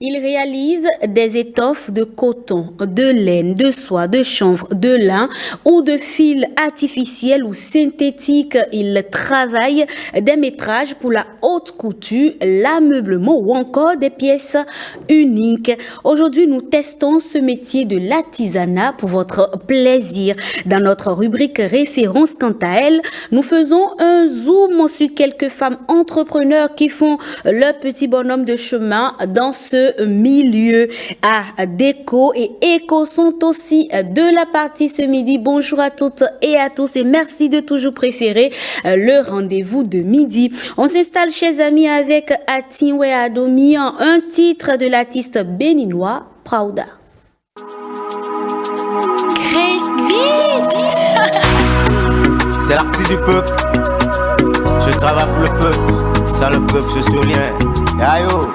Il réalise des étoffes de coton, de laine, de soie, de chanvre, de lin ou de fils artificiels ou synthétiques. Il travaille des métrages pour la haute couture, l'ameublement ou encore des pièces uniques. Aujourd'hui, nous testons ce métier de l'artisanat pour votre plaisir. Dans notre rubrique référence, quant à elle, nous faisons un zoom sur quelques femmes entrepreneurs qui font leur petit bonhomme de chemin dans ce milieu. Déco et Éco sont aussi de la partie ce midi. Bonjour à toutes et à tous et merci de toujours préférer le rendez-vous de midi. On s'installe chez amis avec Atinwe Adomi, un titre de l'artiste béninois Prouda. Chris Beat. C'est l'artiste du peuple. Je travaille pour le peuple. Ça le peuple se souvient. Ayo.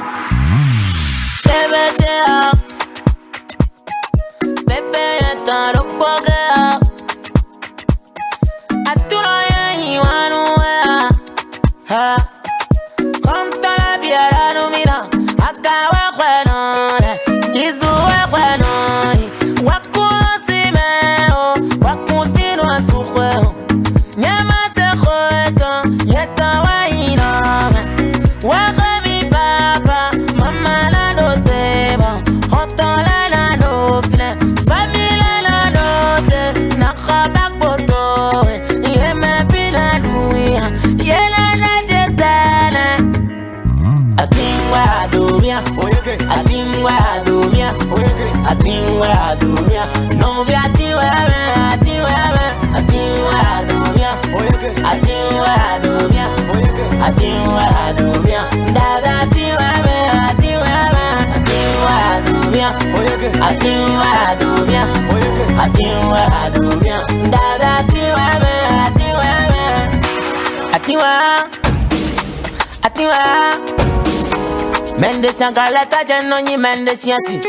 Mende sangalata janoni mende siansi.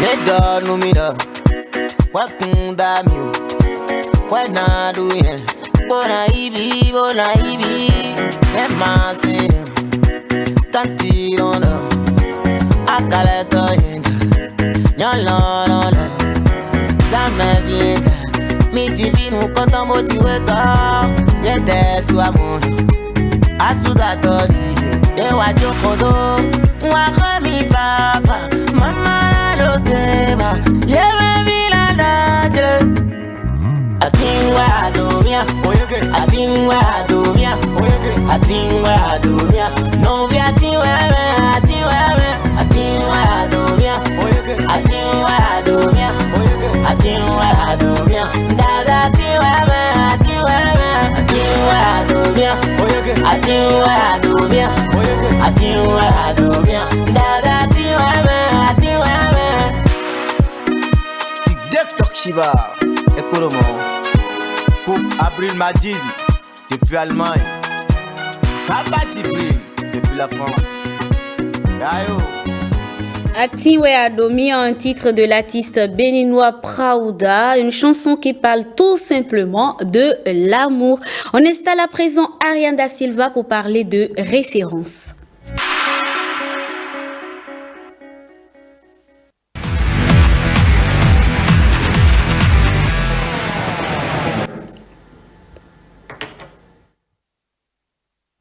Yedo numida. Wakunda miu. Wena duye. Bona ibi. Emase. Tantirono. Akaleto yenga. Nyololo. Zame vienda. Mi divinu konta motiweka. Yete suamono. Asuda tori. Ewa jokodo, wakami papa, mama lotema, yewe vila dadre. Atingwa adumia, atingwa adumia, atingwa adumia. No vi atingwa adumia, atingwa adumia. Dada atingwa adumia, adumia. Dada Dr Shiba, écoute-moi. Pour Abril Madid, depuis Allemagne. Papa Tibril, depuis la France. Ayo. Atinwe Adomi, un titre de l'artiste béninois Prouda, une chanson qui parle tout simplement de l'amour. On installe à présent Ariane Da Silva pour parler de référence.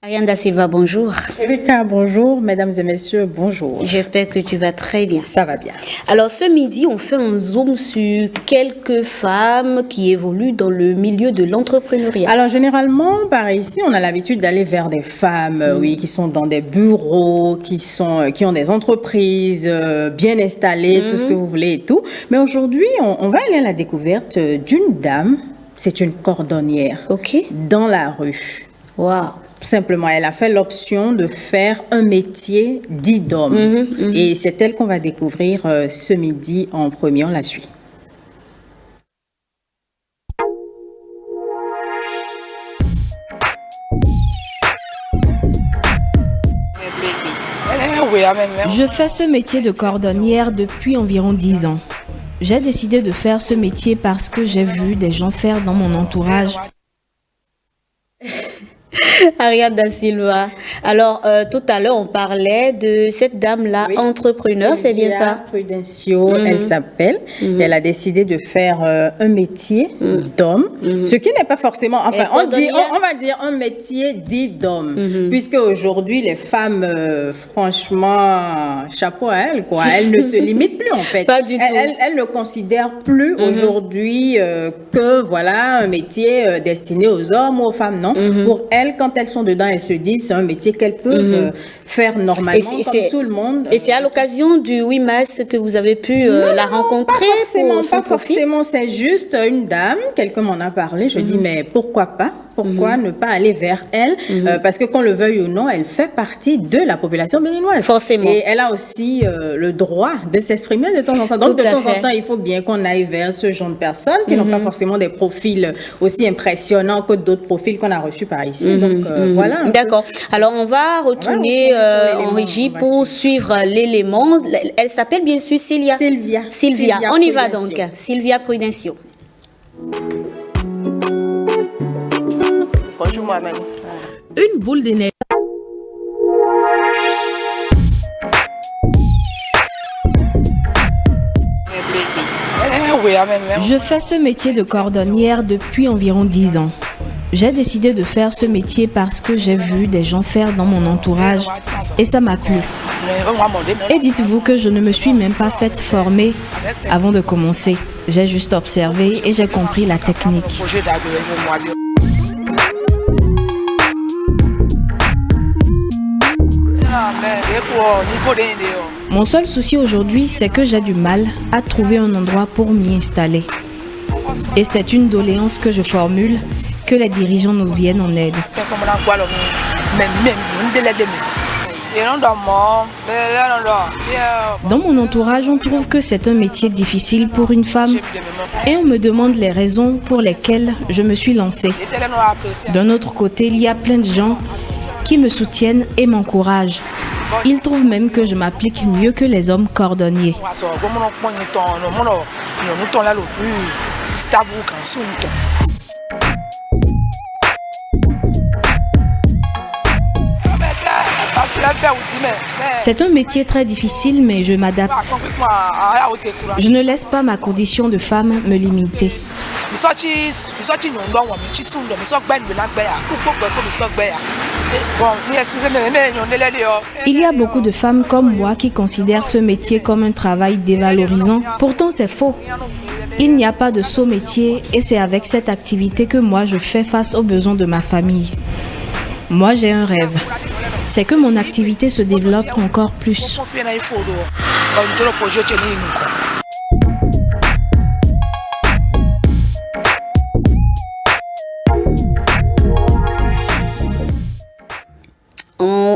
Ariane Da Silva, bonjour. Erika, bonjour. Mesdames et messieurs, bonjour. J'espère que tu vas très bien. Ça va bien. Alors, ce midi, on fait un zoom sur quelques femmes qui évoluent dans le milieu de l'entrepreneuriat. Alors, généralement, par ici, on a l'habitude d'aller vers des femmes, oui, qui sont dans des bureaux, qui ont des entreprises bien installées, tout ce que vous voulez et tout. Mais aujourd'hui, on va aller à la découverte d'une dame. C'est une cordonnière. OK. Dans la rue. Waouh. Simplement, elle a fait l'option de faire un métier dit d'homme. Et c'est elle qu'on va découvrir ce midi en premier. On la suit. Je fais ce métier de cordonnière depuis environ 10 ans. J'ai décidé de faire ce métier parce que j'ai vu des gens faire dans mon entourage. Ariane Da Silva. Alors, tout à l'heure, on parlait de cette dame-là, Oui, entrepreneur, c'est bien Sylvia ça? Prudencio, elle s'appelle. Elle a décidé de faire un métier d'homme, ce qui n'est pas forcément, enfin, on va dire un métier dit d'homme, puisque aujourd'hui, les femmes, franchement, chapeau à elles, quoi. Elles ne se limitent plus, en fait. Pas du tout. Elles ne considèrent plus aujourd'hui que, voilà, un métier destiné aux hommes ou aux femmes, non. Pour elles, quand elles sont dedans, elles se disent c'est un métier qu'elles peuvent faire normalement comme tout le monde. Et c'est à l'occasion du 8 mars que vous avez pu la rencontrer? Pas forcément, c'est juste une dame, quelqu'un m'en a parlé, je dis mais pourquoi pas? Pourquoi ne pas aller vers elle? Parce que qu'on le veuille ou non, elle fait partie de la population béninoise. Forcément. Et elle a aussi le droit de s'exprimer de temps en temps. Donc de temps en temps, il faut bien qu'on aille vers ce genre de personnes qui n'ont pas forcément des profils aussi impressionnants que d'autres profils qu'on a reçus par ici. Donc voilà. D'accord. Alors on va retourner en régie pour suivre l'élément. Elle s'appelle bien sûr Sylvia. Sylvia. On y va donc. Sylvia Prudencio. Bonjour moi-même. Une boule de neige. Je fais ce métier de cordonnière depuis environ 10 ans. J'ai décidé de faire ce métier parce que j'ai vu des gens faire dans mon entourage et ça m'a plu. Et dites-vous que je ne me suis même pas faite former avant de commencer. J'ai juste observé et j'ai compris la technique. Mon seul souci aujourd'hui, c'est que j'ai du mal à trouver un endroit pour m'y installer. Et c'est une doléance que je formule, que les dirigeants nous viennent en aide. Dans mon entourage, on trouve que c'est un métier difficile pour une femme et on me demande les raisons pour lesquelles je me suis lancée. D'un autre côté, il y a plein de gens qui me soutiennent et m'encouragent. Ils trouvent même que je m'applique mieux que les hommes cordonniers. C'est un métier très difficile, mais je m'adapte. Je ne laisse pas ma condition de femme me limiter. Il y a beaucoup de femmes comme moi qui considèrent ce métier comme un travail dévalorisant. Pourtant, c'est faux. Il n'y a pas de sot métier et c'est avec cette activité que moi je fais face aux besoins de ma famille. Moi, j'ai un rêve. C'est que mon activité se développe encore plus.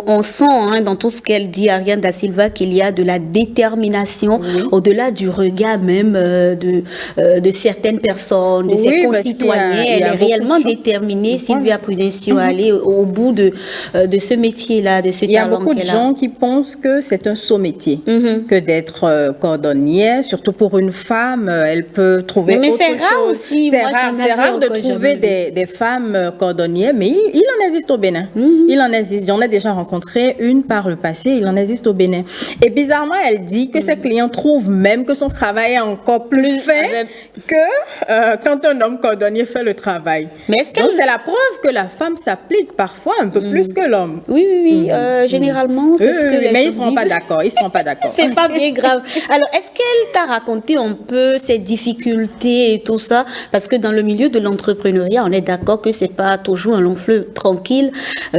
On sent dans tout ce qu'elle dit, Ariane Da Silva, qu'il y a de la détermination au-delà du regard même de certaines personnes, de ses concitoyens. Elle est réellement déterminée, Sylvia Prudencio, à aller au bout de ce métier-là, de ce talent qu'elle a. Il y a beaucoup de gens qui pensent que c'est un sot métier, que d'être cordonnière, surtout pour une femme, elle peut trouver autre chose. Mais c'est rare aussi. C'est rare de trouver des femmes cordonnières, mais il en existe au Bénin. Il en existe. J'en ai déjà rencontré une par le passé, il en existe au Bénin. Et bizarrement, elle dit que ses clients trouvent même que son travail est encore plus fait que quand un homme cordonnier fait le travail. Mais donc c'est la preuve que la femme s'applique parfois un peu plus que l'homme. Oui. Généralement, c'est ce que les mais ils seront pas d'accord. Ils seront pas d'accord. C'est pas bien grave. Alors, est-ce qu'elle t'a raconté un peu ses difficultés et tout ça? Parce que dans le milieu de l'entrepreneuriat, on est d'accord que c'est pas toujours un long fleuve tranquille.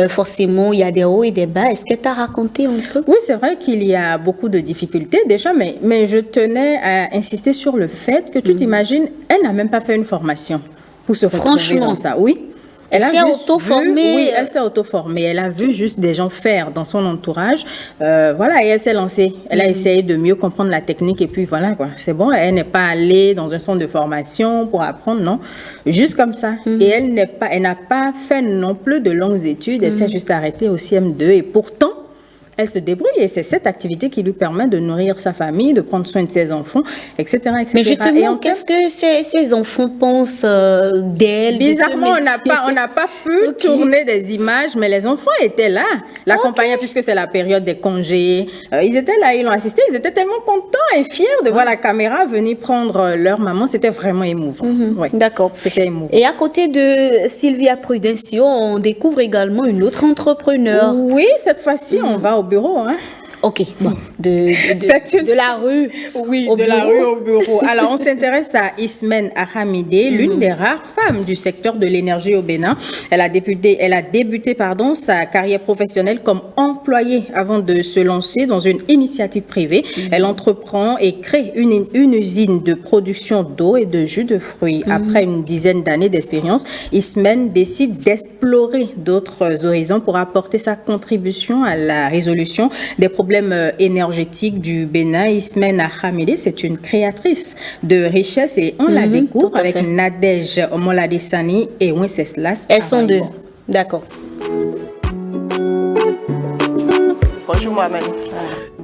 Forcément, il y a des hauts et des bas. Est-ce qu'elle t'a raconté un peu? Oui, c'est vrai qu'il y a beaucoup de difficultés déjà, mais je tenais à insister sur le fait que tu t'imagines, elle n'a même pas fait une formation pour se retrouver dans ça. Oui. Elle s'est auto-formée. Oui, elle s'est auto-formée. Elle a vu juste des gens faire dans son entourage. Voilà, et elle s'est lancée. Elle a essayé de mieux comprendre la technique et puis voilà, quoi. C'est bon, elle n'est pas allée dans un centre de formation pour apprendre, non. Juste comme ça. Et elle n'a pas fait non plus de longues études. Elle s'est juste arrêtée au CM2 et pourtant, elle se débrouille et c'est cette activité qui lui permet de nourrir sa famille, de prendre soin de ses enfants, etc. etc. Mais justement, qu'est-ce que ces enfants pensent d'elle? Bizarrement, on n'a pas pu tourner des images, mais les enfants étaient là, l'accompagnaient puisque c'est la période des congés. Ils étaient là, ils l'ont assisté, ils étaient tellement contents et fiers de voir la caméra venir prendre leur maman. C'était vraiment émouvant. Ouais. D'accord. C'était émouvant. Et à côté de Sylvia Prudencio, on découvre également une autre entrepreneur. Oui, cette fois-ci, on va au bureau. Hein. Ok, bon, de la rue la rue au bureau. Alors, on s'intéresse à Ismène Ahamidé, l'une des rares femmes du secteur de l'énergie au Bénin. Elle a débuté sa carrière professionnelle comme employée avant de se lancer dans une initiative privée. Elle entreprend et crée une usine de production d'eau et de jus de fruits. Après une dizaine d'années d'expérience, Ismène décide d'explorer d'autres horizons pour apporter sa contribution à la résolution des problèmes énergétiques du Bénin. Ismène Ahamidé, c'est une créatrice de richesse et on la découvre avec Nadège Omoladesani et Wenceslas. Elles sont deux. D'accord. Bonjour Mohamed.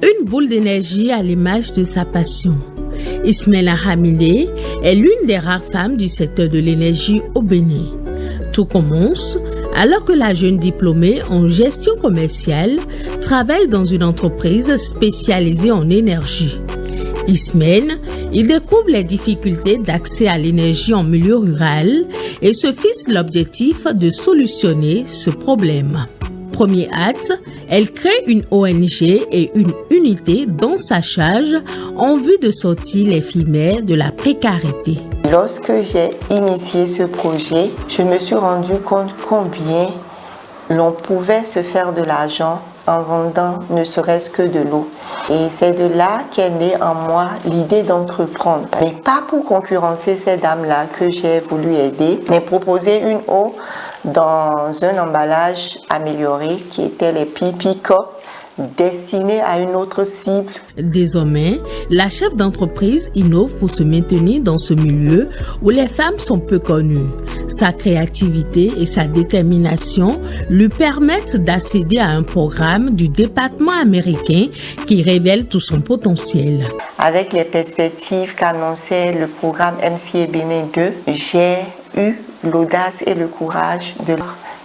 Une boule d'énergie à l'image de sa passion. Ismène Ahamidé est l'une des rares femmes du secteur de l'énergie au Bénin. Tout commence alors que la jeune diplômée en gestion commerciale travaille dans une entreprise spécialisée en énergie. Ismène, il découvre les difficultés d'accès à l'énergie en milieu rural et se fixe l'objectif de solutionner ce problème. Premier acte, elle crée une ONG et une unité dans sa charge en vue de sortir les femmes de la précarité. Lorsque j'ai initié ce projet, je me suis rendu compte combien l'on pouvait se faire de l'argent en vendant ne serait-ce que de l'eau. Et c'est de là qu'est née en moi l'idée d'entreprendre. Mais pas pour concurrencer ces dames-là que j'ai voulu aider, mais proposer une eau dans un emballage amélioré qui était les Pipi Cup, destinés à une autre cible. Désormais, la chef d'entreprise innove pour se maintenir dans ce milieu où les femmes sont peu connues. Sa créativité et sa détermination lui permettent d'accéder à un programme du département américain qui révèle tout son potentiel. Avec les perspectives qu'annonçait le programme MCA Bénin 2, j'ai eu l'audace et le courage de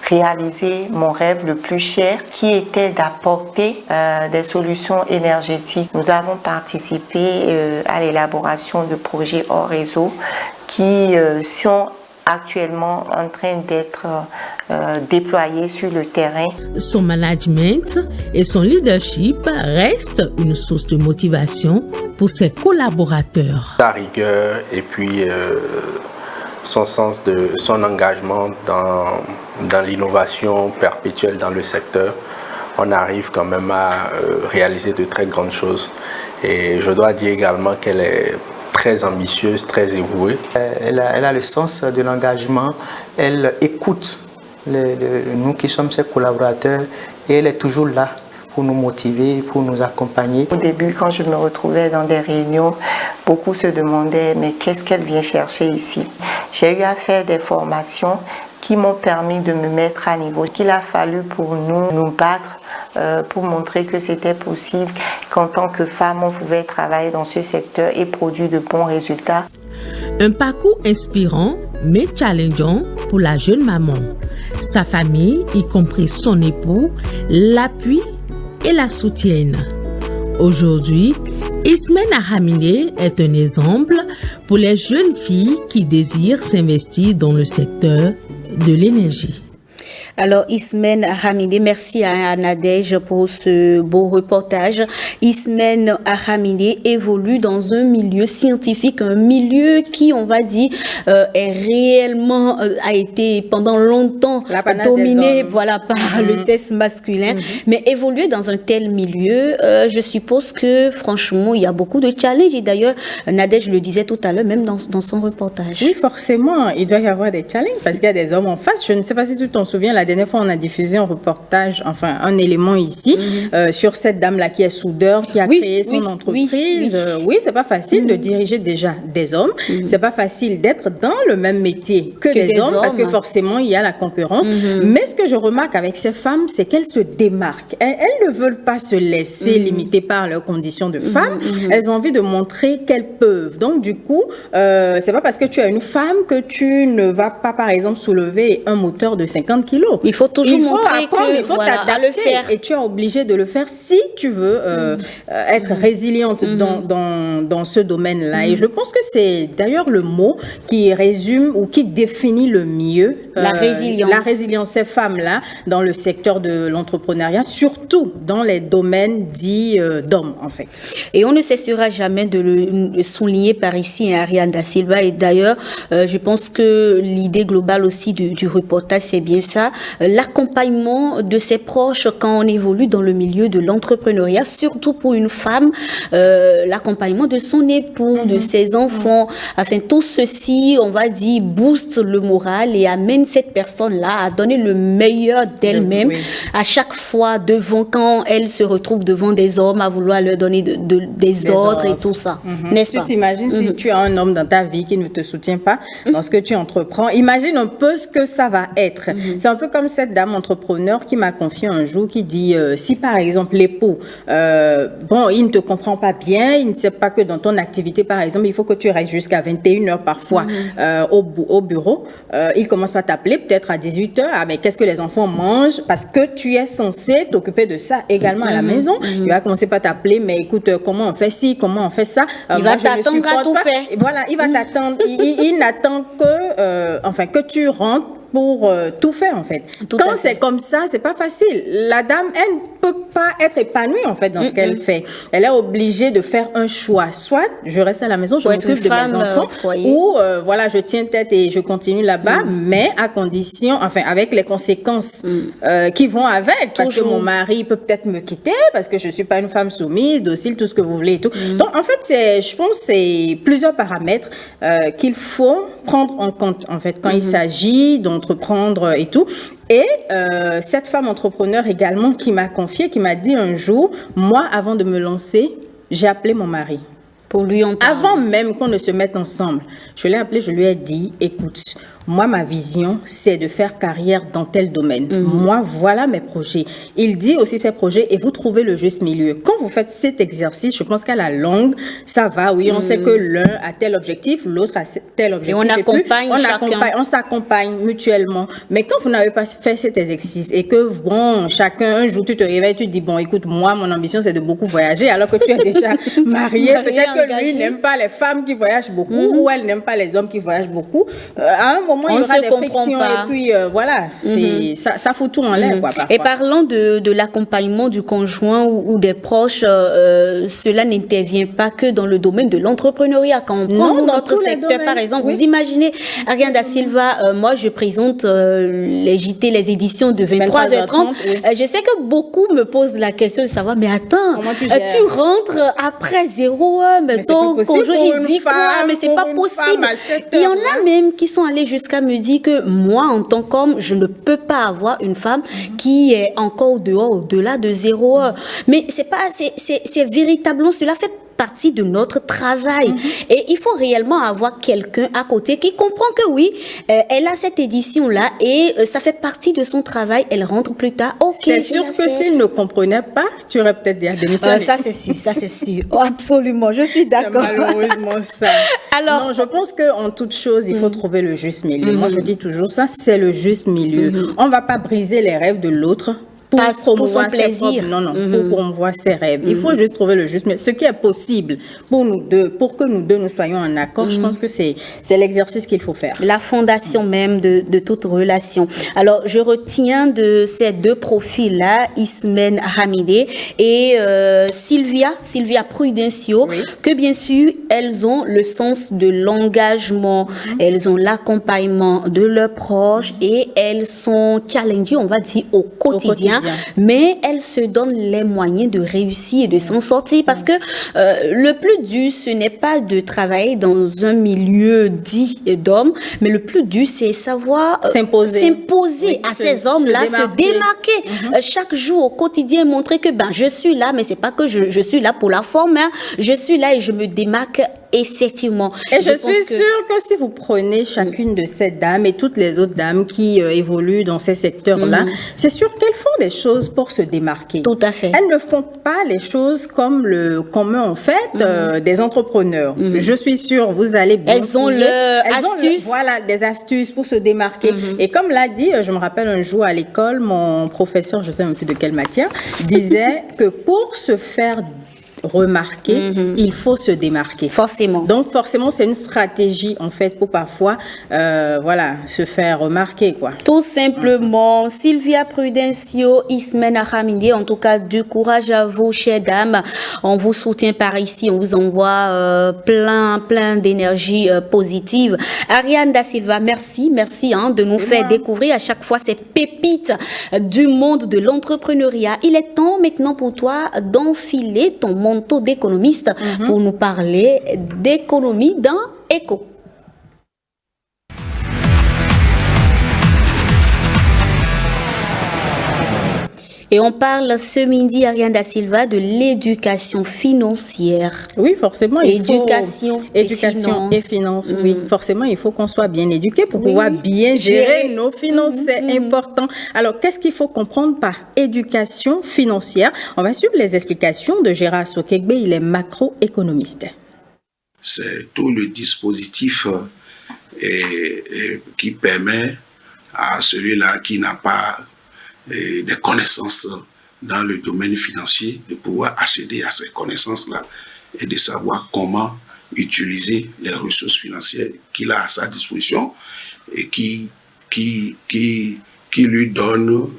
réaliser mon rêve le plus cher qui était d'apporter des solutions énergétiques. Nous avons participé à l'élaboration de projets hors réseau qui sont actuellement en train d'être déployés sur le terrain. Son management et son leadership restent une source de motivation pour ses collaborateurs. Sa rigueur et puis son engagement dans l'innovation perpétuelle dans le secteur, on arrive quand même à réaliser de très grandes choses. Et je dois dire également qu'elle est très ambitieuse, très dévouée. Elle a le sens de l'engagement, elle écoute nous qui sommes ses collaborateurs et elle est toujours là pour nous motiver, pour nous accompagner. Au début, quand je me retrouvais dans des réunions, beaucoup se demandaient mais qu'est-ce qu'elle vient chercher ici? J'ai eu à faire des formations qui m'ont permis de me mettre à niveau. Il a fallu pour nous battre pour montrer que c'était possible, qu'en tant que femme, on pouvait travailler dans ce secteur et produire de bons résultats. Un parcours inspirant mais challengeant pour la jeune maman. Sa famille, y compris son époux, l'appuie et la soutiennent. Aujourd'hui, Ismène Ahamidé est un exemple pour les jeunes filles qui désirent s'investir dans le secteur de l'énergie. Alors, Ismène Ahamidé, merci à Nadège pour ce beau reportage. Ismène Ahamidé évolue dans un milieu scientifique, un milieu qui, on va dire, est réellement, a été pendant longtemps dominé par le sexe masculin. Mais évoluer dans un tel milieu, je suppose que, franchement, il y a beaucoup de challenges. Et d'ailleurs, Nadège le disait tout à l'heure, même dans son reportage. Oui, forcément, il doit y avoir des challenges parce qu'il y a des hommes en face. Je ne sais pas si tu t'en souviens. souviens, la dernière fois, on a diffusé un reportage, enfin, un élément ici, sur cette dame-là qui est soudeur, qui a créé son entreprise. Oui, c'est pas facile de diriger déjà des hommes. C'est pas facile d'être dans le même métier que des hommes, parce que forcément, il y a la concurrence. Mais ce que je remarque avec ces femmes, c'est qu'elles se démarquent. Elles ne veulent pas se laisser limiter par leurs conditions de femmes. Elles ont envie de montrer qu'elles peuvent. Donc, du coup, c'est pas parce que tu es une femme que tu ne vas pas, par exemple, soulever un moteur de 50 kilos. Il faut toujours montrer qu'il faut t'adapter. Le faire. Et tu es obligé de le faire si tu veux être résiliente dans ce domaine-là. Et je pense que c'est d'ailleurs le mot qui résume ou qui définit le mieux la résilience. La résilience, ces femmes-là, dans le secteur de l'entrepreneuriat, surtout dans les domaines dits d'hommes, en fait. Et on ne cessera jamais de le souligner par ici, Ariane Da Silva. Et d'ailleurs, je pense que l'idée globale aussi du reportage, c'est bien ça. L'accompagnement de ses proches quand on évolue dans le milieu de l'entrepreneuriat, surtout pour une femme, l'accompagnement de son époux, de ses enfants. Enfin, tout ceci, on va dire, booste le moral et amène cette personne-là à donner le meilleur d'elle-même à chaque fois quand elle se retrouve devant des hommes à vouloir leur donner des ordres et tout ça. N'est-ce pas? Tu t'imagines si tu as un homme dans ta vie qui ne te soutient pas dans ce que tu entreprends, imagine un peu ce que ça va être. C'est un peu comme cette dame entrepreneur qui m'a confié un jour, qui dit, si par exemple l'époux, il ne te comprend pas bien, il ne sait pas que dans ton activité, par exemple, il faut que tu restes jusqu'à 21h parfois au bureau, il commence par t'appeler peut-être à 18h, mais qu'est-ce que les enfants mangent, parce que tu es censé t'occuper de ça également à la maison. Il va commencer par t'appeler, mais écoute, comment on fait ci, comment on fait ça. Il va t'attendre à tout faire. Voilà, il va t'attendre. Il n'attend que tu rentres pour tout faire, en fait. Quand c'est comme ça, c'est pas facile. La dame, elle ne peut pas être épanouie, en fait, dans ce qu'elle fait. Elle est obligée de faire un choix. Soit je reste à la maison, je m'occupe de mes enfants, ou je tiens tête et je continue là-bas, mais à condition, enfin, avec les conséquences qui vont avec, parce que mon mari peut peut-être me quitter, parce que je suis pas une femme soumise, docile, tout ce que vous voulez et tout. Donc, en fait, je pense que c'est plusieurs paramètres qu'il faut prendre en compte, en fait, quand il s'agit d'entreprendre et tout. Et cette femme entrepreneur également qui m'a confié, qui m'a dit un jour, moi, avant de me lancer, j'ai appelé mon mari. Pour lui en parler. Avant même qu'on ne se mette ensemble, je l'ai appelé, je lui ai dit, écoute, moi, ma vision, c'est de faire carrière dans tel domaine. Moi, voilà mes projets. Il dit aussi ses projets et vous trouvez le juste milieu. Quand vous faites cet exercice, je pense qu'à la longue, ça va. Oui, on sait que l'un a tel objectif, l'autre a tel objectif. Et on accompagne chacun. On s'accompagne mutuellement. Mais quand vous n'avez pas fait cet exercice et que, chacun, un jour, tu te réveilles, tu te dis, écoute, moi, mon ambition, c'est de beaucoup voyager, alors que tu es déjà marié. Peut-être que lui n'aime pas les femmes qui voyagent beaucoup ou elle n'aime pas les hommes qui voyagent beaucoup. À un moment, il y aura des frictions et puis ça fout tout en l'air. Et parlant de l'accompagnement du conjoint ou des proches, cela n'intervient pas que dans le domaine de l'entrepreneuriat. Quand on prend notre secteur, par exemple, vous imaginez, Ariane Da Silva, moi je présente les JT, les éditions de 23h30. Je sais que beaucoup me posent la question de savoir, mais attends, tu rentres après 0 heure, mais ton conjoint il dit quoi? Mais c'est pas possible. Il y en a même qui sont allés jusqu'à me dire que moi, en tant qu'homme, je ne peux pas avoir une femme qui est encore au-delà de 0 heure. Mais c'est véritablement, cela fait partie de notre travail. Et il faut réellement avoir quelqu'un à côté qui comprend que oui, elle a cette édition-là et ça fait partie de son travail. Elle rentre plus tard. C'est sûr que s'il ne comprenait pas, tu aurais peut-être déjà démissionné. Ça c'est sûr. Oh, absolument, je suis d'accord. C'est malheureusement ça. Alors, non, je pense qu'en toute chose, il faut trouver le juste milieu. Moi, je dis toujours ça, c'est le juste milieu. On ne va pas briser les rêves de l'autre. Pour son plaisir. Pour promouvoir ses rêves. Il faut juste trouver le juste milieu. Ce qui est possible pour nous deux, pour que nous deux nous soyons en accord, je pense que c'est l'exercice qu'il faut faire. La fondation même de toute relation. Alors, je retiens de ces deux profils-là, Ismène Hamidé et Sylvia Prudencio, que bien sûr, elles ont le sens de l'engagement, elles ont l'accompagnement de leurs proches et elles sont challengées, on va dire, au quotidien quotidien, mais elle se donne les moyens de réussir et de s'en sortir parce que le plus dur, ce n'est pas de travailler dans un milieu dit d'hommes, mais le plus dur, c'est savoir s'imposer à ces hommes-là, se démarquer chaque jour au quotidien, montrer que je suis là, mais c'est pas que je suis là pour la forme, hein. Je suis là et je me démarque effectivement. Et je suis sûre que si vous prenez chacune de ces dames et toutes les autres dames qui évoluent dans ces secteurs-là, c'est sûr qu'elles font des choses pour se démarquer. Tout à fait. Elles ne font pas les choses comme le commun en fait des entrepreneurs. Je suis sûre, vous allez bien elles ont astuces. Voilà, des astuces pour se démarquer. Et comme l'a dit, je me rappelle un jour à l'école, mon professeur, je sais même plus de quelle matière, disait que pour se faire remarquer, il faut se démarquer. Forcément. Donc, forcément, c'est une stratégie, en fait, pour parfois, se faire remarquer, quoi. Tout simplement. Sylvia Prudencio, Ismena Hamidi, en tout cas, du courage à vous, chères dames. On vous soutient par ici, on vous envoie plein d'énergie positive. Ariane Da Silva, merci de nous faire découvrir à chaque fois ces pépites du monde de l'entrepreneuriat. Il est temps maintenant pour toi d'enfiler ton manteau d'économiste pour nous parler d'économie dans Éco. Et on parle ce midi, Ariane Da Silva, de l'éducation financière. Oui, forcément. Éducation et finance. Oui, forcément, il faut qu'on soit bien éduqué pour pouvoir bien gérer nos finances. C'est important. Alors, qu'est-ce qu'il faut comprendre par éducation financière? On va suivre les explications de Gérard Sokegbe. Il est macroéconomiste. C'est tout le dispositif qui permet à celui-là qui n'a pas des connaissances dans le domaine financier, de pouvoir accéder à ces connaissances-là et de savoir comment utiliser les ressources financières qu'il a à sa disposition et qui lui donne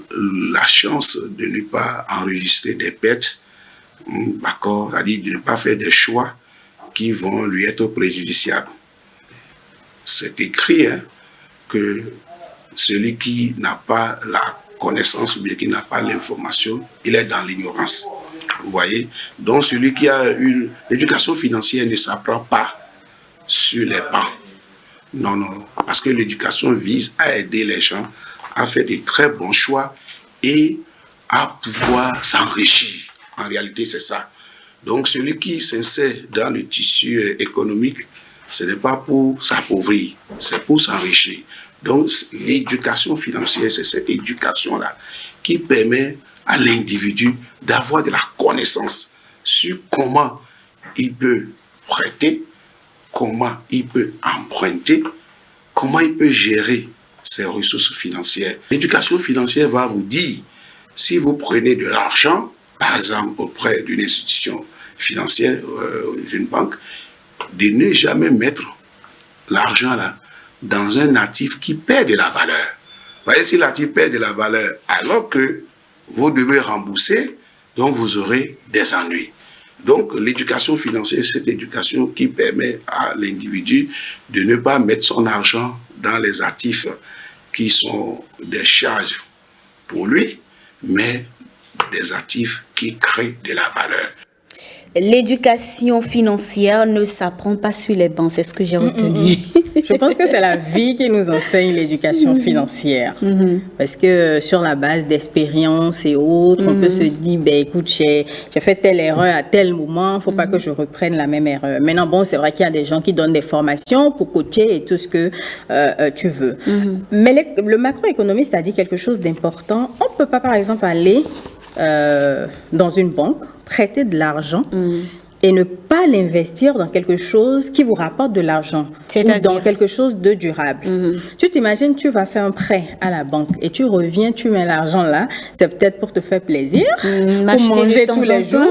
la chance de ne pas enregistrer des pertes, d'accord, c'est-à-dire de ne pas faire des choix qui vont lui être préjudiciables. C'est écrit que celui qui n'a pas la connaissance ou bien qui n'a pas l'information, il est dans l'ignorance. Vous voyez? Donc celui qui a une éducation financière ne s'apprend pas sur les bancs. Non, parce que l'éducation vise à aider les gens à faire des très bons choix et à pouvoir s'enrichir. En réalité, c'est ça. Donc celui qui s'insère dans le tissu économique, ce n'est pas pour s'appauvrir, c'est pour s'enrichir. Donc, l'éducation financière, c'est cette éducation-là qui permet à l'individu d'avoir de la connaissance sur comment il peut prêter, comment il peut emprunter, comment il peut gérer ses ressources financières. L'éducation financière va vous dire, si vous prenez de l'argent, par exemple auprès d'une institution financière, d'une banque, de ne jamais mettre l'argent là dans un actif qui perd de la valeur. Vous voyez, si l'actif perd de la valeur alors que vous devez rembourser, donc vous aurez des ennuis. Donc l'éducation financière, c'est cette éducation qui permet à l'individu de ne pas mettre son argent dans les actifs qui sont des charges pour lui, mais des actifs qui créent de la valeur. L'éducation financière ne s'apprend pas sur les bancs, c'est ce que j'ai retenu. Je pense que c'est la vie qui nous enseigne l'éducation financière. Parce que sur la base d'expérience et autres, on peut se dire, écoute, j'ai fait telle erreur à tel moment, il ne faut pas que je reprenne la même erreur. Maintenant, bon, c'est vrai qu'il y a des gens qui donnent des formations pour coacher et tout ce que tu veux. Mais le macroéconomiste a dit quelque chose d'important. On ne peut pas, par exemple, aller dans une banque, prêter de l'argent et ne pas l'investir dans quelque chose qui vous rapporte de l'argent ou dans quelque chose de durable. Tu t'imagines, tu vas faire un prêt à la banque et tu reviens, tu mets l'argent là, c'est peut-être pour te faire plaisir, pour manger tous les jours.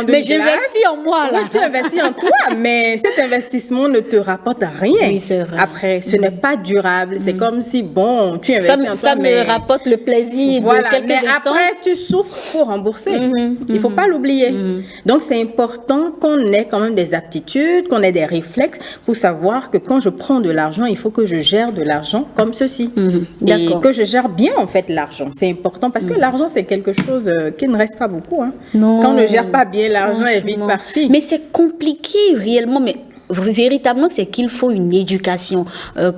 Mais j'investis en moi là. Oui, tu investis en toi, mais cet investissement ne te rapporte à rien. Oui, c'est vrai. Après, ce n'est pas durable. C'est comme si, bon, tu investis en toi, ça me rapporte le plaisir de quelques instants. Après, tu souffres pour rembourser. Il ne faut pas l'oublier. Donc, c'est important important qu'on ait quand même des aptitudes, qu'on ait des réflexes pour savoir que quand je prends de l'argent, il faut que je gère de l'argent comme ceci. Et que je gère bien en fait l'argent. C'est important parce que l'argent, c'est quelque chose qui ne reste pas beaucoup. Hein. Non. Quand on ne gère pas bien l'argent, est vite parti. Mais c'est compliqué réellement. Mais véritablement, c'est qu'il faut une éducation,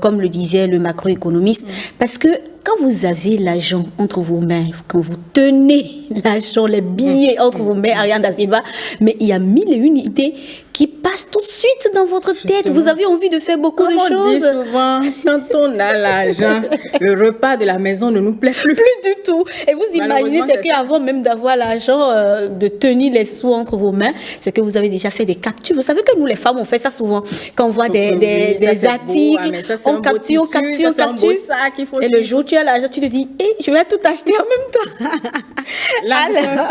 comme le disait le macroéconomiste. Parce que quand vous avez l'argent entre vos mains, quand vous tenez l'argent, les billets entre vos mains, Ariane Da Silva, mais il y a mille et une idées qui passent tout de suite dans votre tête. Vous avez envie de faire beaucoup de choses. On dit souvent, quand on a l'argent, le repas de la maison ne nous plaît plus du tout. Et vous imaginez, c'est qu'avant même d'avoir l'argent, de tenir les sous entre vos mains, c'est que vous avez déjà fait des captures. Vous savez que nous, les femmes, on fait ça souvent. Quand on voit des articles, on capture. Et le jour où tu as l'argent, tu te dis, je vais tout acheter en même temps. L'argent,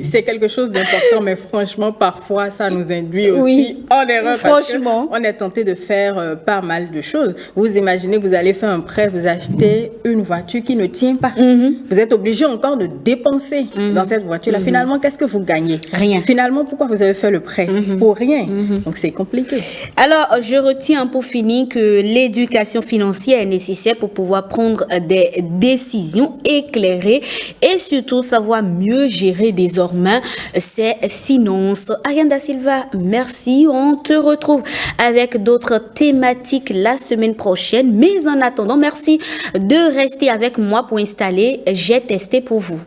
c'est quelque chose d'important, mais franchement, parfois, ça nous induit aussi en erreur. Franchement. On est tenté de faire pas mal de choses. Vous imaginez, vous allez faire un prêt, vous achetez une voiture qui ne tient pas. Vous êtes obligé encore de dépenser dans cette voiture-là. Finalement, qu'est-ce que vous gagnez? Rien. Finalement, pourquoi vous avez fait le prêt? Pour rien. Donc, c'est compliqué. Alors, je retiens pour finir que l'éducation financière est nécessaire pour pouvoir prendre des décisions éclairées et surtout savoir mieux gérer désormais ses finances. Ariane Da Silva, merci. On te retrouve avec d'autres thématiques la semaine prochaine. Mais en attendant, merci de rester avec moi pour installer J'ai testé pour vous.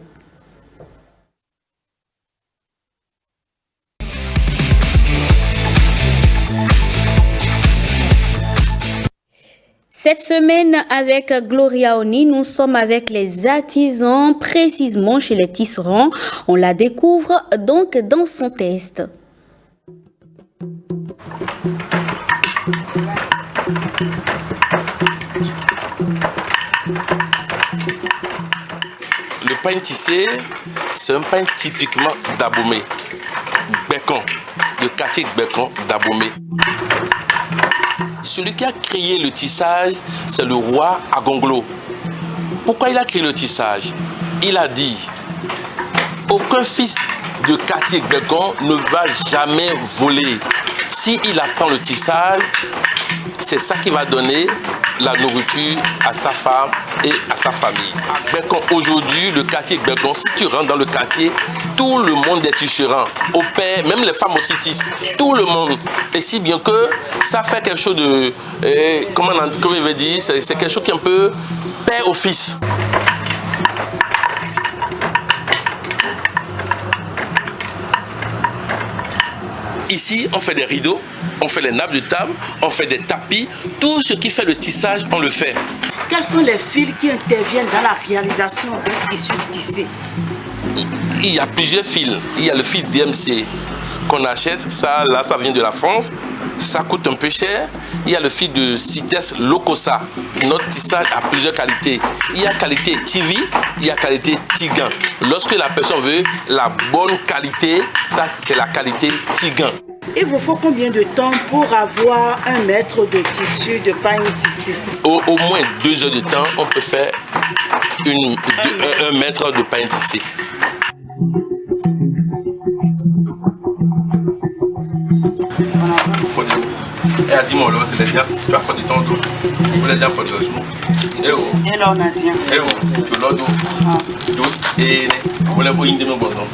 Cette semaine, avec Gloria Oni, nous sommes avec les artisans, précisément chez les tisserands. On la découvre donc dans son test. Le pain tissé, c'est un pain typiquement d'Abomey, Gbekon, le quartier Gbekon d'Abomey. Celui qui a créé le tissage, c'est le roi Agonglo. Pourquoi il a créé le tissage? Il a dit, aucun fils de quartier Gbekon ne va jamais voler. S'il apprend le tissage, c'est ça qui va donner la nourriture à sa femme et à sa famille. À Gbekon, aujourd'hui, le quartier Gbekon, si tu rentres dans le quartier, tout le monde est tisserand. Au père, même les femmes aussi tissent. Tout le monde. Et si bien que ça fait quelque chose de... comment je vais dire? C'est quelque chose qui est un peu père au fils. Ici, on fait des rideaux, on fait les nappes de table, on fait des tapis. Tout ce qui fait le tissage, on le fait. Quels sont les fils qui interviennent dans la réalisation d'un tissu tissé? Il y a plusieurs fils. Il y a le fil DMC qu'on achète. Ça, là, ça vient de la France. Ça coûte un peu cher. Il y a le fil de CITES Locosa. Notre tissage a plusieurs qualités. Il y a qualité TV, il y a qualité Tigan. Lorsque la personne veut la bonne qualité, ça c'est la qualité Tigan. Il vous faut combien de temps pour avoir un mètre de tissu de pain tissé? Au moins 2 heures de temps, on peut faire un mètre de pain tissé. Et Azimo, c'est les gens, tu as fait du temps d'eau. Vous les gens font du osmo. Et oh. Et là, on a zien. Et oh, tu l'as d'eau. Et vous les voyez de nos bons noms.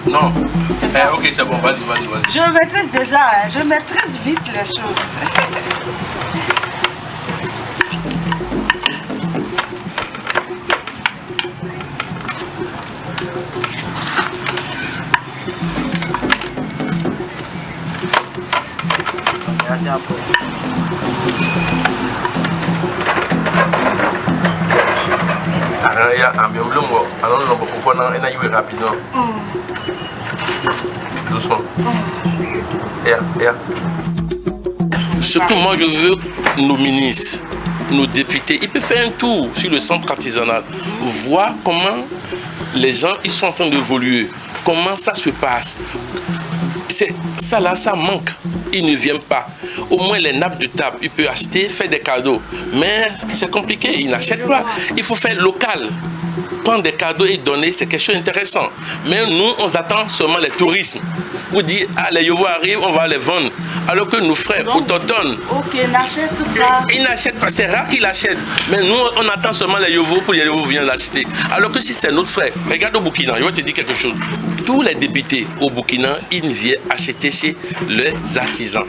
Non. C'est ça. Ok, c'est bon, vas-y. Je maîtrise déjà, je maîtrise vite les choses. Il y a un bien bleu, alors on va pouvoir en rapidement. Doucement. Ce que moi je veux, nos ministres, nos députés, ils peuvent faire un tour sur le centre artisanal, voir comment les gens ils sont en train d'évoluer, comment ça se passe. Ça là, ça manque. Ils ne viennent pas. Au moins les nappes de table, ils peuvent acheter, faire des cadeaux. Mais c'est compliqué, ils n'achètent pas. Il faut faire local. Prendre des cadeaux et donner, c'est quelque chose d'intéressant. Mais nous, on attend seulement les tourismes. Vous dites, ah, les Yovos arrivent, on va les vendre. Alors que nos frères autochtones, n'achètent pas. Ils n'achètent pas, c'est rare qu'ils achètent. Mais nous, on attend seulement les Yovos pour les Yovos viennent l'acheter. Alors que si c'est notre frère, regarde au Burkina, je vais te dire quelque chose. Tous les députés au Burkina, ils viennent acheter chez les artisans.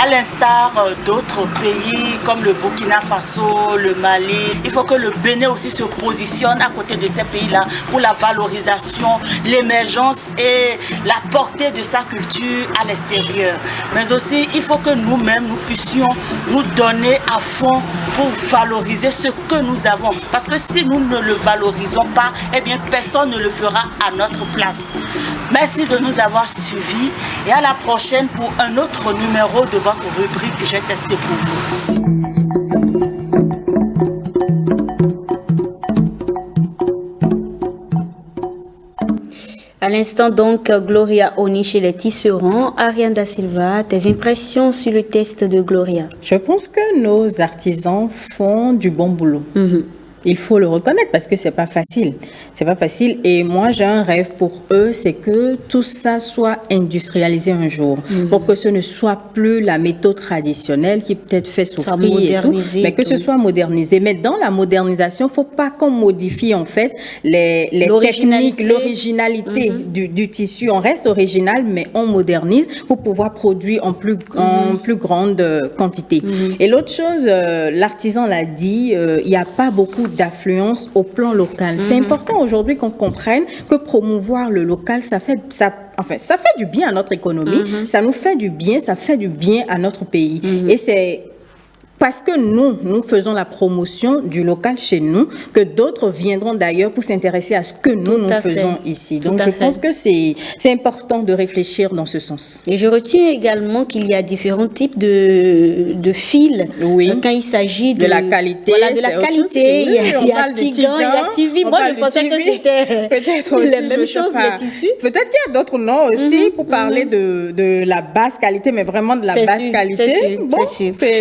À l'instar d'autres pays comme le Burkina Faso, le Mali, il faut que le Bénin aussi se positionne à côté de ces pays-là pour la valorisation, l'émergence et la portée de sa culture à l'extérieur. Mais aussi, il faut que nous-mêmes, nous puissions nous donner à fond pour valoriser ce que nous avons. Parce que si nous ne le valorisons pas, eh bien, personne ne le fera à notre place. Merci de nous avoir suivis et à la prochaine pour un autre numéro de votre rubrique que j'ai testé pour vous. À l'instant donc, Gloria Oni chez les tisserands. Ariane Da Silva, tes impressions sur le test de Gloria? Je pense que nos artisans font du bon boulot. Il faut le reconnaître parce que c'est pas facile. C'est pas facile. Et moi, j'ai un rêve pour eux, c'est que tout ça soit industrialisé un jour. Pour que ce ne soit plus la méthode traditionnelle qui peut-être fait souffrir et tout, mais que ce soit modernisé. Mais dans la modernisation, faut pas qu'on modifie en fait les techniques, l'originalité du tissu. On reste original, mais on modernise pour pouvoir produire en plus grande quantité. Et l'autre chose, l'artisan l'a dit, il n'y a pas beaucoup d'affluence au plan local. C'est important aujourd'hui qu'on comprenne que promouvoir le local, ça fait du bien à notre économie, ça nous fait du bien, ça fait du bien à notre pays. Et c'est parce que nous faisons la promotion du local chez nous, que d'autres viendront d'ailleurs pour s'intéresser à ce que nous faisons ici. Donc je pense que c'est important de réfléchir dans ce sens. Et je retiens également qu'il y a différents types de fils. Quand il s'agit de la qualité. Voilà, de la qualité. Il y a Tigan, il y a Tivi. Moi, je pensais que c'était peut-être les mêmes choses, les tissus. Peut-être qu'il y a d'autres noms aussi pour parler de la basse qualité, mais vraiment de la basse qualité.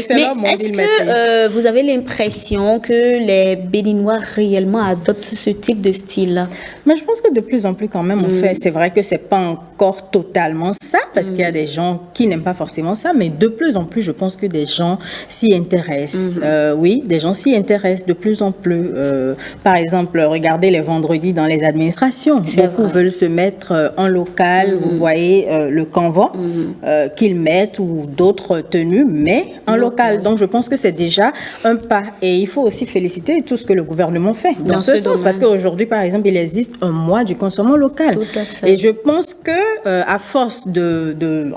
C'est leur monde. Est-ce que vous avez l'impression que les Béninois réellement adoptent ce type de style-là? Mais je pense que de plus en plus quand même on fait. C'est vrai que c'est pas encore totalement ça, parce qu'il y a des gens qui n'aiment pas forcément ça, mais de plus en plus je pense que des gens s'y intéressent. Oui, des gens s'y intéressent de plus en plus. Par exemple, regardez les vendredis dans les administrations. Beaucoup veulent se mettre en local. Vous voyez le canevas qu'ils mettent ou d'autres tenues, mais en local. Donc je pense que c'est déjà un pas. Et il faut aussi féliciter tout ce que le gouvernement fait dans ce sens. Parce qu'aujourd'hui, par exemple, il existe un mois du consommant local. Tout à fait. Et je pense que à force de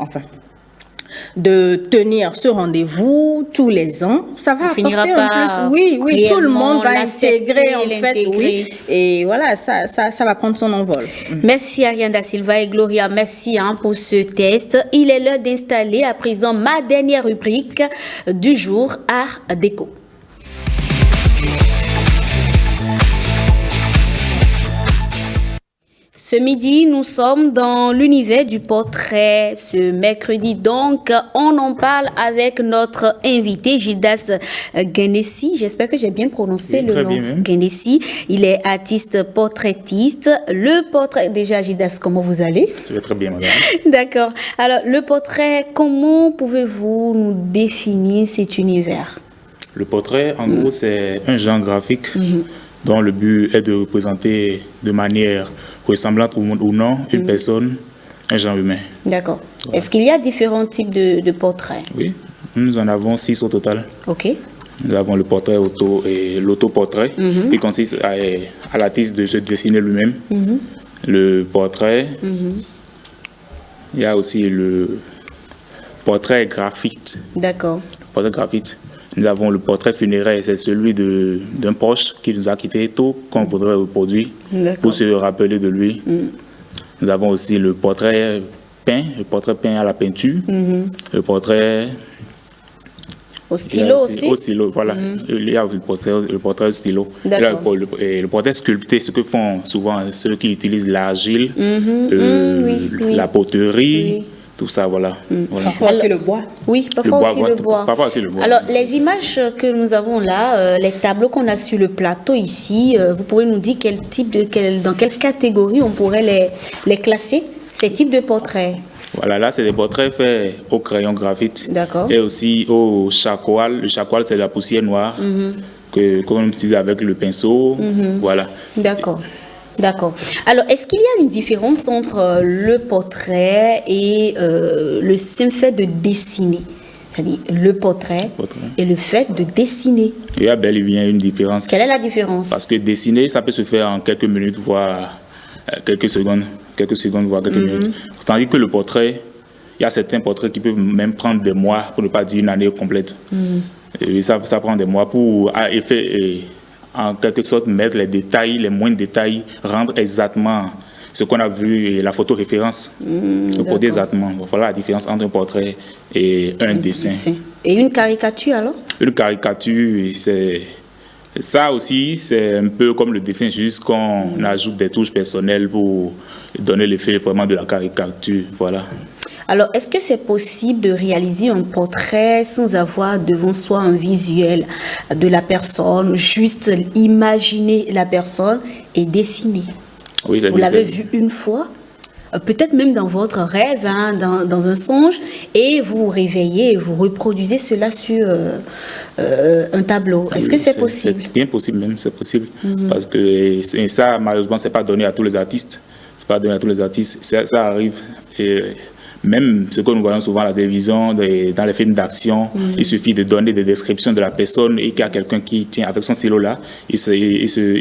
tenir ce rendez-vous tous les ans, ça va apporter un plus. Oui, tout le monde va intégrer en fait. Oui. Et voilà, ça va prendre son envol. Merci Ariane Da Silva et Gloria, merci pour ce test. Il est l'heure d'installer à présent ma dernière rubrique du jour, Art Déco. Ce midi, nous sommes dans l'univers du portrait. Ce mercredi, donc, on en parle avec notre invité, Gildas Guendessi. J'espère que j'ai bien prononcé le nom. Guendessi. Il est artiste portraitiste. Le portrait, déjà, Gildas, comment vous allez? Je vais très bien, madame. D'accord. Alors, le portrait, comment pouvez-vous nous définir cet univers? Le portrait, en gros, c'est un genre graphique dont le but est de représenter de manière ressemblante ou non une personne, un genre humain. D'accord. Voilà. Est-ce qu'il y a différents types de portraits? Oui, nous en avons 6 au total. Ok. Nous avons le portrait auto et l'autoportrait qui consiste à l'artiste de se dessiner lui-même. Le portrait, il y a aussi le portrait graphique. D'accord. Portrait graphique, Nous avons le portrait funéraire, c'est celui d'un proche qui nous a quittés tôt, qu'on voudrait reproduire pour se rappeler de lui. Nous avons aussi le portrait peint à la peinture, le portrait... Au stylo aussi. Au stylo, voilà. Il y a le portrait au stylo. Le portrait sculpté, ce que font souvent ceux qui utilisent l'argile, la poterie, tout ça, voilà. Parfois aussi le bois. Oui, parfois aussi le bois. Parfois aussi le bois. Alors, les images que nous avons là, les tableaux qu'on a sur le plateau ici, vous pouvez nous dire dans quelle catégorie on pourrait les classer, ces types de portraits? Voilà, là, c'est des portraits faits au crayon graphite. D'accord. Et aussi au charcoal. Le charcoal, c'est la poussière noire qu'on utilise avec le pinceau. Voilà. D'accord. D'accord. Alors, est-ce qu'il y a une différence entre le portrait et le simple fait de dessiner? C'est-à-dire le portrait et le fait de dessiner. Il y a bel et bien une différence. Quelle est la différence? Parce que dessiner, ça peut se faire en quelques minutes, voire quelques secondes, voire quelques minutes. Tandis que le portrait, il y a certains portraits qui peuvent même prendre des mois, pour ne pas dire une année complète. Et ça prend des mois pour en quelque sorte mettre les détails, les moindres détails, rendre exactement ce qu'on a vu et la photo référence. Pour exactement. Voilà la différence entre un portrait et un dessin. Et une caricature alors? Une caricature, c'est... Ça aussi, c'est un peu comme le dessin, juste qu'on ajoute des touches personnelles pour donner l'effet vraiment de la caricature. Voilà. Alors, est-ce que c'est possible de réaliser un portrait sans avoir devant soi un visuel de la personne, juste imaginer la personne et dessiner? Oui, vous l'avez vu une fois, peut-être même dans votre rêve, hein, dans un songe, et vous vous réveillez et vous reproduisez cela sur un tableau. Est-ce que c'est possible? C'est bien possible même, c'est possible. Parce que ça, malheureusement, ce n'est pas donné à tous les artistes. C'est pas donné à tous les artistes. Ça arrive. Et même ce que nous voyons souvent à la télévision, dans les films d'action, il suffit de donner des descriptions de la personne et qu'il y a quelqu'un qui tient avec son stylo là, il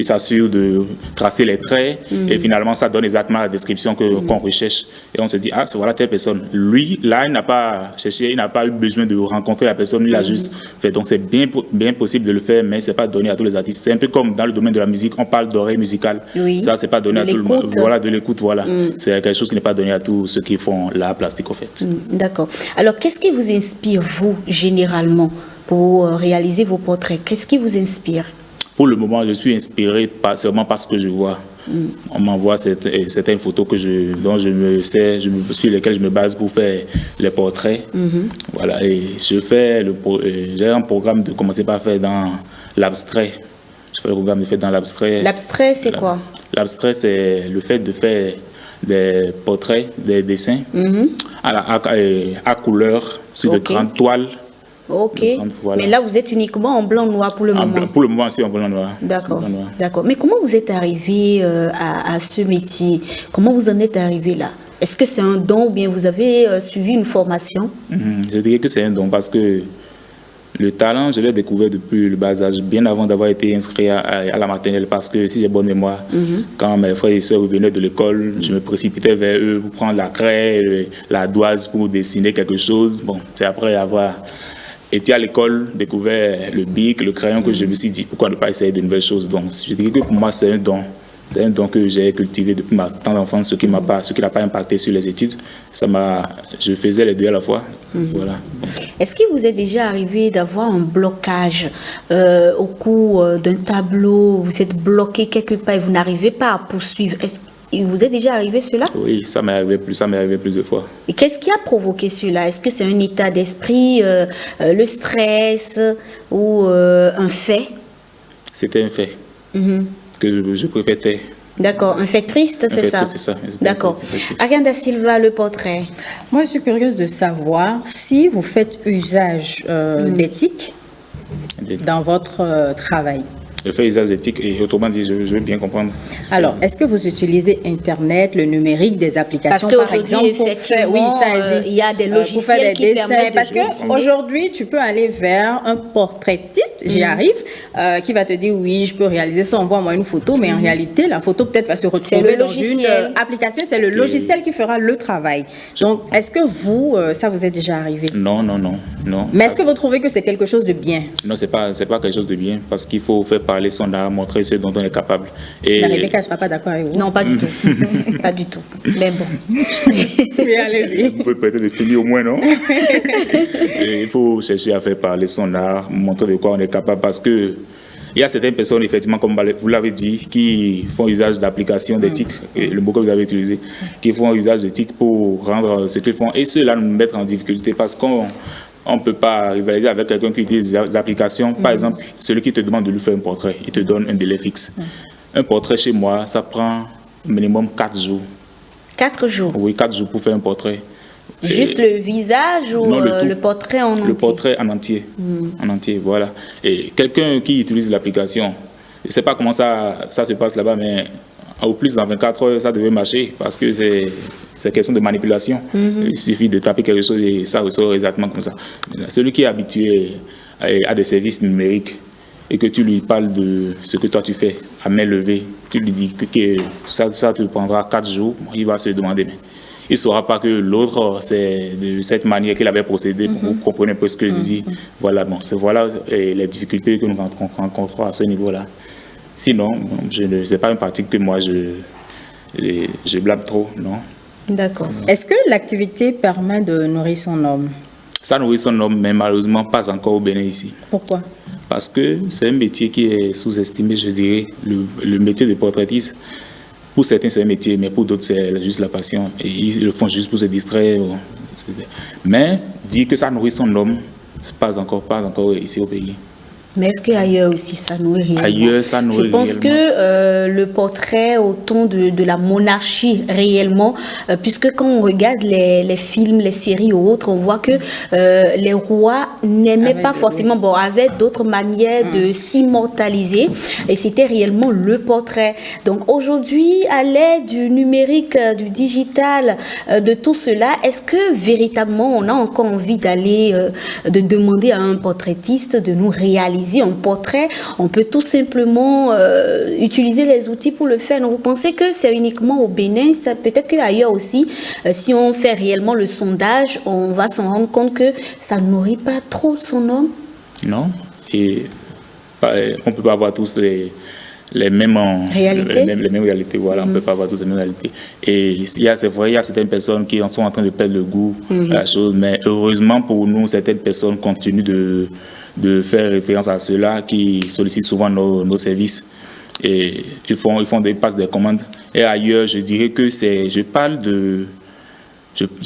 s'assure de tracer les traits et finalement ça donne exactement la description qu'on recherche. Et on se dit, ah, c'est voilà telle personne. Lui, là, il n'a pas cherché, il n'a pas eu besoin de rencontrer la personne, il l'a juste fait. Donc c'est bien possible de le faire, mais ce n'est pas donné à tous les artistes. C'est un peu comme dans le domaine de la musique, on parle d'oreille musicale. Ça, c'est pas donné à tout le monde. Voilà, de l'écoute, voilà. C'est quelque chose qui n'est pas donné à tous ceux qui font la plastique. Au fait. D'accord. Alors, qu'est-ce qui vous inspire, vous, généralement, pour réaliser vos portraits? Qu'est-ce qui vous inspire? Pour le moment, je suis inspiré pas seulement par ce que je vois. On m'envoie certaines photos sur lesquelles je me base pour faire les portraits. Voilà. Et j'ai un programme de commencer par faire dans l'abstrait. Je fais le programme de faire dans l'abstrait. L'abstrait, c'est quoi? L'abstrait, c'est le fait de faire des portraits, des dessins à couleur sur de grandes toiles. Ok. Voilà. Mais là, vous êtes uniquement en blanc-noir pour le moment. Pour le moment, c'est en blanc-noir. D'accord. D'accord. Mais comment vous êtes arrivé à ce métier? Comment vous en êtes arrivé là? Est-ce que c'est un don ou bien vous avez suivi une formation? Je dirais que c'est un don parce que le talent, je l'ai découvert depuis le bas âge, bien avant d'avoir été inscrit à la maternelle, parce que si j'ai bonne mémoire, quand mes frères et sœurs revenaient de l'école, je me précipitais vers eux pour prendre la craie, la doise pour dessiner quelque chose. Bon, c'est après avoir été à l'école, découvert le bic, le crayon, que je me suis dit, pourquoi ne pas essayer de nouvelles choses. Donc, je dirais que pour moi, c'est un don. C'est un don que j'ai cultivé depuis ma tendre enfance, ce qui n'a pas impacté sur les études. Je faisais les deux à la fois. Voilà. Est-ce qu'il vous est déjà arrivé d'avoir un blocage au cours d'un tableau? Vous êtes bloqué quelque part et vous n'arrivez pas à poursuivre. Il vous est déjà arrivé cela? Oui, ça m'est arrivé plusieurs fois. Et qu'est-ce qui a provoqué cela? Est-ce que c'est un état d'esprit, le stress ou un fait? C'était un fait. Que je préfère taire. D'accord, un fait triste, c'est ça? C'est ça. D'accord. Ariane da Silva, le portrait. Moi, je suis curieuse de savoir si vous faites usage d'éthique dans votre travail. faire usage d'éthique et autrement dit, je veux bien comprendre. Alors, est-ce que vous utilisez Internet, le numérique, des applications par exemple effectivement, oui, ça existe. Il y a des logiciels pour faire des qui dessins. permettent Parce qu'aujourd'hui, tu peux aller vers un portraitiste, j'y arrive, qui va te dire oui, je peux réaliser ça, envoie-moi une photo, mais en réalité, la photo peut-être va se retrouver dans une application. C'est le logiciel qui fera le travail. Donc, est-ce que vous, ça vous est déjà arrivé? Non. Mais est-ce que vous trouvez que c'est quelque chose de bien? Non, c'est pas quelque chose de bien parce qu'il faut faire parler son art, montrer ce dont on est capable. Et mais Rebecca ne sera pas d'accord avec vous? Non, pas du tout. Pas du tout. Mais bon. Oui, allez-y. Vous pouvez peut-être finir au moins, non? Il faut chercher à faire parler son art, montrer de quoi on est capable parce que il y a certaines personnes, effectivement, comme vous l'avez dit, qui font usage d'applications d'éthique, le mot que vous avez utilisé, qui font usage d'éthique pour rendre ce qu'ils font et ceux-là nous mettre en difficulté parce qu'on ne peut pas rivaliser avec quelqu'un qui utilise des applications. Par exemple, celui qui te demande de lui faire un portrait, il te donne un délai fixe. Un portrait chez moi, ça prend minimum 4 jours. 4 jours? Oui, 4 jours pour faire un portrait. Juste le visage ou non, le portrait en entier? Le portrait en entier. En entier, voilà. Et quelqu'un qui utilise l'application, je ne sais pas comment ça se passe là-bas, mais au plus dans 24 heures, ça devait marcher parce que c'est question de manipulation. Il suffit de taper quelque chose et ça ressort exactement comme ça. Celui qui est habitué à des services numériques et que tu lui parles de ce que toi tu fais à main levée, tu lui dis que ça te prendra 4 jours, il va se demander, mais il ne saura pas que l'autre, c'est de cette manière qu'il avait procédé pour vous comprendre un peu ce que je dis. Voilà, bon, voilà les difficultés que nous rencontrons à ce niveau-là. Sinon, ce n'est pas une pratique que moi, je blâme trop, non. D'accord. Est-ce que l'activité permet de nourrir son homme? Ça nourrit son homme, mais malheureusement pas encore au Bénin ici. Pourquoi? Parce que c'est un métier qui est sous-estimé, je dirais, le métier de portraitiste. Pour certains, c'est un métier, mais pour d'autres, c'est juste la passion. Et ils le font juste pour se distraire. Mais dire que ça nourrit son homme, pas encore ici au pays. Mais est-ce qu'ailleurs aussi ça nourrit réellement? Ailleurs, ça nourrit réellement. Je pense que le portrait au ton de la monarchie réellement, puisque quand on regarde les films, les séries ou autres, on voit que les rois n'aimaient pas forcément, avaient d'autres manières de s'immortaliser et c'était réellement le portrait. Donc aujourd'hui, à l'aide du numérique, du digital, de tout cela, est-ce que véritablement on a encore envie d'aller, de demander à un portraitiste de nous réaliser un portrait? On peut tout simplement utiliser les outils pour le faire. Donc, vous pensez que c'est uniquement au Bénin? Peut-être qu'ailleurs aussi, si on fait réellement le sondage, on va s'en rendre compte que ça ne nourrit pas trop son homme? Non. Et on ne peut pas avoir tous les mêmes réalités. Voilà, on ne peut pas avoir tous les mêmes réalités. Et c'est vrai, il y a certaines personnes qui en sont en train de perdre le goût à la chose, mais heureusement pour nous, certaines personnes continuent de faire référence à ceux-là qui sollicitent souvent nos services et ils passent des commandes. Et ailleurs, je dirais que je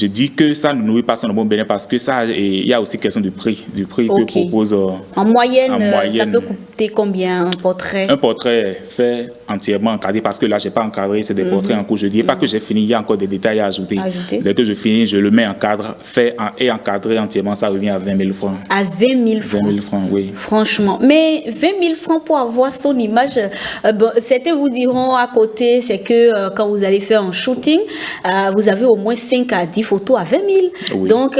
dis que ça ne nourrit pas son bon Bénin parce que ça, il y a aussi question du prix que propose. En moyenne, ça peut coûter combien un portrait? Un portrait fait entièrement encadré parce que là, je n'ai pas encadré, c'est des portraits en cours. Je ne dis pas que j'ai fini, il y a encore des détails à ajouter. Dès que je finis, je le mets en cadre, fait et encadré entièrement, ça revient à 20 000 francs. À 20 000 francs? 20 000 francs, oui. Franchement. Mais 20 000 francs pour avoir son image, certains vous diront à côté, c'est que quand vous allez faire un shooting, vous avez au moins 5 à 10 photos à 20 000. Oui. Donc,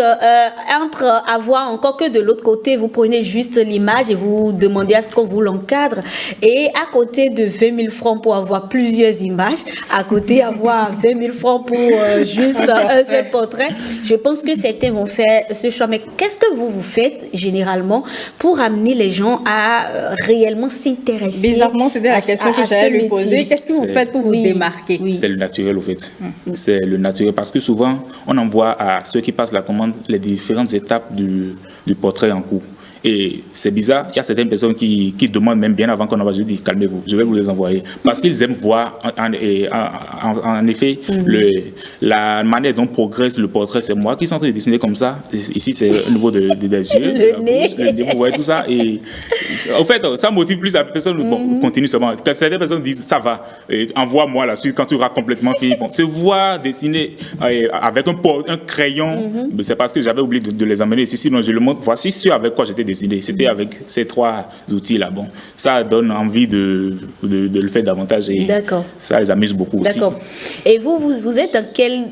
entre avoir encore que de l'autre côté, vous prenez juste l'image et vous demandez à ce qu'on vous l'encadre. Et à côté de 20 000 francs pour avoir plusieurs images, à côté avoir 20 000 francs pour juste un seul portrait, je pense que certains vont faire ce choix. Mais qu'est-ce que vous faites généralement pour amener les gens à réellement s'intéresser? Bizarrement, c'était la question que j'allais lui poser. Qu'est-ce que vous faites pour vous démarquer? C'est le naturel, au fait. C'est le naturel parce que souvent, on envoie à ceux qui passent la commande les différentes étapes du portrait en cours. Et c'est bizarre, il y a certaines personnes qui demandent même bien avant qu'on envoie, je dis calmez-vous, je vais vous les envoyer. Parce qu'ils aiment voir, en effet, la manière dont progresse le portrait, c'est moi qui suis en train de dessiner comme ça. Ici, c'est au niveau des yeux, le nez. Vous voyez tout ça. Et en fait, ça motive plus la personne. Bon, continue seulement. Quand certaines personnes disent ça va, envoie-moi la suite quand tu auras complètement fini. Bon, se voir dessiner avec un crayon, c'est parce que j'avais oublié de les emmener ici. Sinon, je le montre. Voici ce avec quoi j'étais dessiné. dessiner. C'était avec ces 3 outils-là. Bon, ça donne envie de le faire davantage et ça les amuse beaucoup aussi. D'accord. Et vous êtes dans quel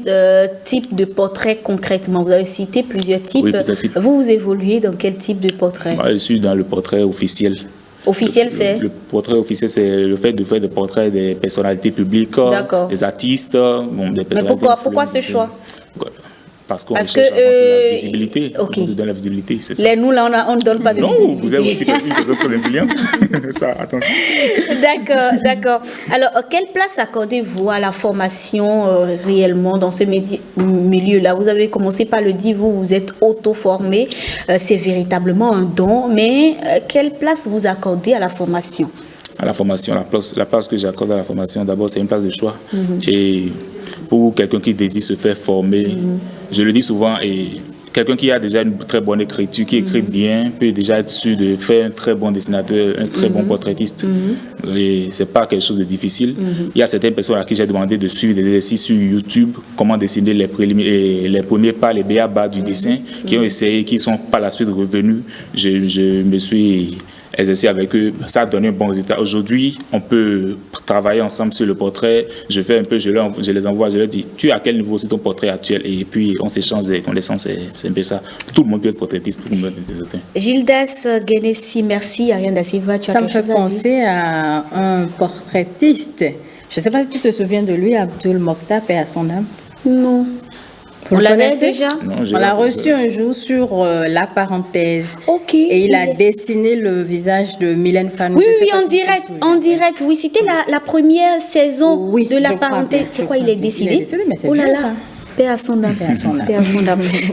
type de portrait concrètement? Vous avez cité plusieurs types. Oui, plusieurs types. Vous évoluez dans quel type de portrait? Moi, je suis dans le portrait officiel. Officiel, c'est? Le portrait officiel, c'est le fait de faire des portraits des personnalités publiques, des artistes, des personnalités. Mais pourquoi ce choix? Parce qu'on cherche la visibilité. Ok. On donne la visibilité, c'est ça. Nous, là, on ne donne pas de visibilité. Non, vous êtes aussi une personne très influente. Ça, attention. D'accord. Alors, quelle place accordez-vous à la formation réellement dans ce milieu-là? Vous avez commencé par le dire, vous êtes auto-formé. C'est véritablement un don. Mais quelle place vous accordez à la formation? À la formation, la place que j'accorde à la formation, d'abord, c'est une place de choix. Et pour quelqu'un qui désire se faire former, je le dis souvent, et quelqu'un qui a déjà une très bonne écriture, qui écrit bien, peut déjà être sûr de faire un très bon dessinateur, un très bon portraitiste. Et ce n'est pas quelque chose de difficile. Il y a certaines personnes à qui j'ai demandé de suivre des exercices sur YouTube, comment dessiner les premiers pas, les b.a.-ba du dessin, qui ont essayé, qui sont par la suite revenus. Je me suis exercer avec eux, ça a donné un bon résultat. Aujourd'hui, on peut travailler ensemble sur le portrait. Je fais un peu, je les envoie, je leur dis, tu es à quel niveau c'est ton portrait actuel? Et puis, on s'échange des connaissances, c'est un peu ça. Tout le monde peut être portraitiste, tout le monde peut être dessinateur. Gildas Guénessi, merci. Ariane Da Silva, tu as quelque chose à dire? Ça me fait penser à un portraitiste. Je ne sais pas si tu te souviens de lui, Abdul Mokhtar, paix à son âme. Non. On l'avait déjà? Non, on l'a reçu un jour sur La Parenthèse. Ok. Et il a dessiné le visage de Mylène Fanou. Oui, en direct. Oui, c'était la première saison de La Parenthèse. C'est quoi, il est décidé? Mais c'est bien ça. Paix à son âme.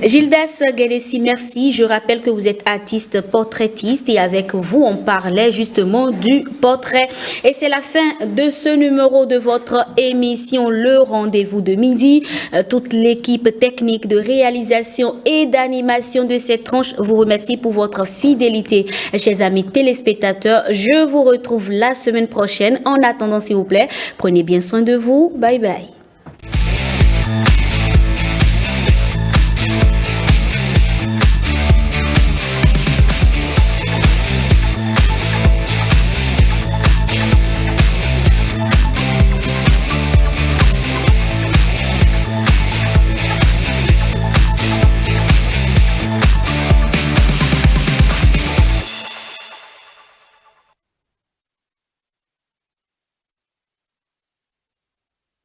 Gildas Guénessi, merci. Je rappelle que vous êtes artiste portraitiste et avec vous, on parlait justement du portrait. Et c'est la fin de ce numéro de votre émission, Le Rendez-vous de midi. Toute l'équipe technique de réalisation et d'animation de cette tranche vous remercie pour votre fidélité. Chers amis téléspectateurs, je vous retrouve la semaine prochaine. En attendant, s'il vous plaît, prenez bien soin de vous. Bye bye.